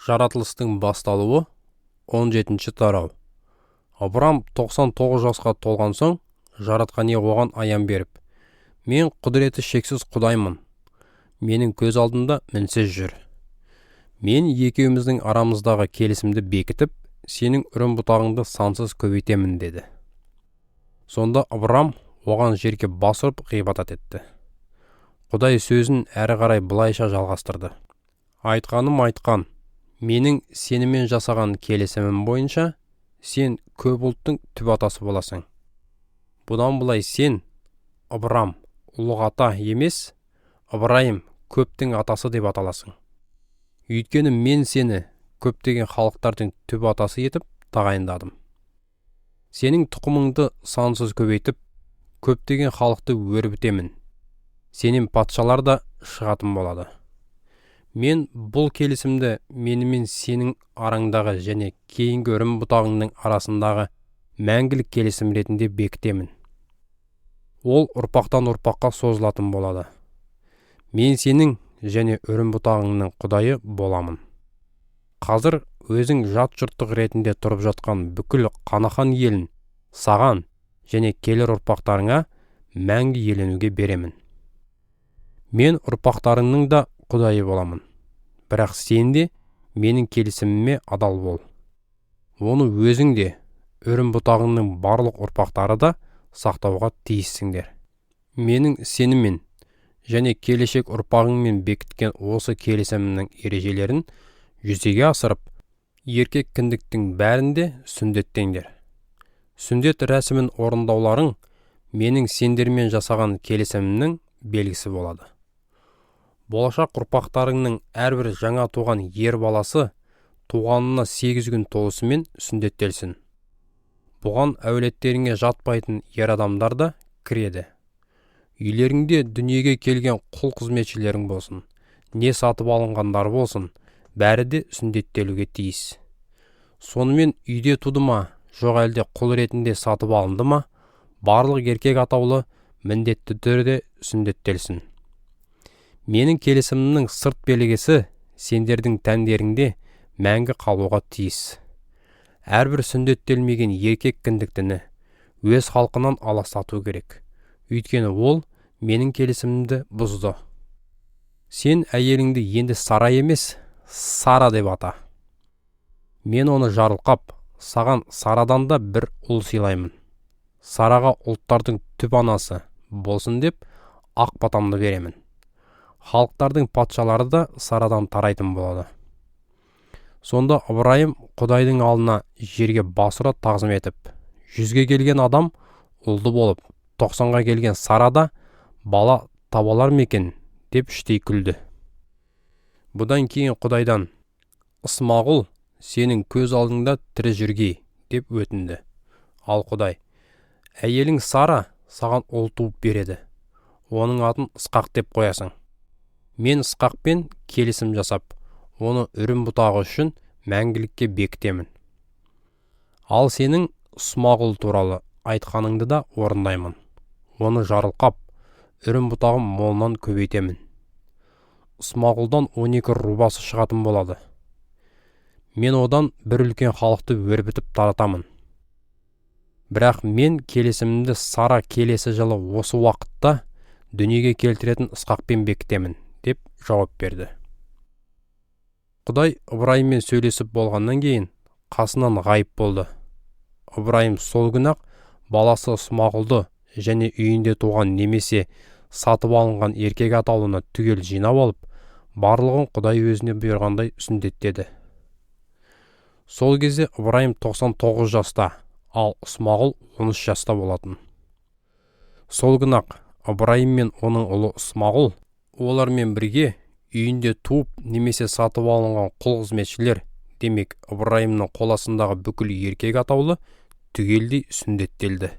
Жаратылыстың басталуы 17-ші тарау. Абрам 99 жасқа толған соң, жаратқан Ие оған аян беріп, мен құдіреті шексіз Құдаймын. Менің көз алдымда мінсіз жүр. Мен екеуміздің арамыздағы келісімді бекітіп, сенің үрім бұтағыңды сансыз көбейтемін деді. Сонда Абрам оған жерге бас ұрып ғибадат етті. Құдай сөзін әрі қарай былайша жалғастырды. Айтқаным айтқан, менің сенімен жасаған келісімім бойынша, сен көп ұлттың түп атасы боласың. Бұдан былай сен, Абрам, ұлық ата емес, Ыбырайым, көптің атасы деп аталасың. Өйткені мен сені көптеген халықтардың түп атасы етіп тағайындадым. Сенің тұқымыңды сансыз көбейтіп, көптеген халықты өрбітемін. Сенен патшалар да шығатын болады. Мен бұл келісімді менімен сенің араңдағы және кейінгі үрім бұтағыңның арасындағы мәңгілік келісім ретінде бекітемін. Ол ұрпақтан ұрпаққа созылатын болады. Мен сенің және үрім бұтағыңның Құдайы боламын. Қазір өзің жат жұрттық ретінде тұрып жатқан бүкіл Қанахан елін саған және келер ұрпақтарыңа мәңгі еленуге беремін. Мен ұрпақтарыңның да Құдайы боламын. Бірақ сен де менің келісіміме адал бол. Оны өзің де, үрім бұтағыңның барлық ұрпақтары да сақтауға тиіссіңдер. Менің сенімен және келешек ұрпағыңмен бекіткен осы келісімнің ережелерін жүзеге асырып, еркек кіндіктің бәрінде сүндеттеңдер. Сүндет рәсімін орындауларың менің сендермен жасаған келісімімнің белгісі болады. Болашақ ұрпақтарыңның әрбір жаңа туған ер баласы туғанына 8 күн толысымен сүндеттелсін. Бұған әулеттеріңе жатпайтын ер адамдар да кіреді. Үйлеріңде дүниеге келген құл қызметшілерің болсын, не сатып алынғандар болсын, бәрі де сүндеттелуге тиіс. Сонымен үйде туды ма, жоқ әлде құл ретінде сатып алынды ма, барлық еркек атаулы міндетті түрде сүндеттелсін. Менің келісімімнің сырт белгісі сендердің тәндеріңде мәңгі қалуға тиіс. Әрбір сүндеттелмеген еркек кіндіктіні өз халқынан аластату керек. Өйткені ол менің келісімімді бұзды. Сен әйеліңді енді Сара емес, Сара деп ата. Мен оны жарылқап, саған Сарадан да бір ұл сыйлаймын. Сараға ұлттардың түп анасы болсын деп ақ батамды беремін. Халықтардың патшалары да Сарадан тарайтын болады. Сонда Ыбырайым Құдайдың алдына жерге бас ұра тағзым етіп, 100-ге келген адам ұлды болып, 90-ға келген Сарада бала табалар мекен деп іштей күлді. Бұдан кейін Құдайдан, Ысмағұл сенің көз алдыңда тірі жүргей деп өтінді. Ал Құдай, әйелің Сара саған ұл туып береді. Оның атын Ысқақ деп қоясың. Мен Ысқақпен келісім жасап, оны үрім бұтағы үшін мәңгілікке бекітемін. Ал сенің Ысмағұл туралы айтқаныңды да орындаймын. Оны жарылқап, үрім бұтағым молынан көбейтемін. Ысмағұлдан 12 рубасы шығатын болады. Мен одан бір үлкен халықты өрбітіп таратамын. Бірақ мен келісімімді Сара келесі жылы осы уақытта дүниеге келтіретін Ысқақпен бекітемін деп жауап берді. Құдай Ыбырайыммен сөйлесіп болғаннан кейін қасынан ғайып болды. Ыбырайым сол күні-ақ баласы Ысмағұлды және үйінде туған немесе сатып алынған еркек атаулыны түгел жинап алып, барлығын Құдай өзіне бұйырғандай сүндеттеді. Сол кезде Ыбырайым 99 жаста, ал Ысмағұл 13 жаста болатын. Сол күні-ақ Ыбырайым мен оның ұлы Ысмағұл олармен бірге үйінде туып немесе сатып алынған құл қызметшілер, демек Ыбырайымның қол астындағы бүкіл еркек атаулы түгелдей сүндеттелді.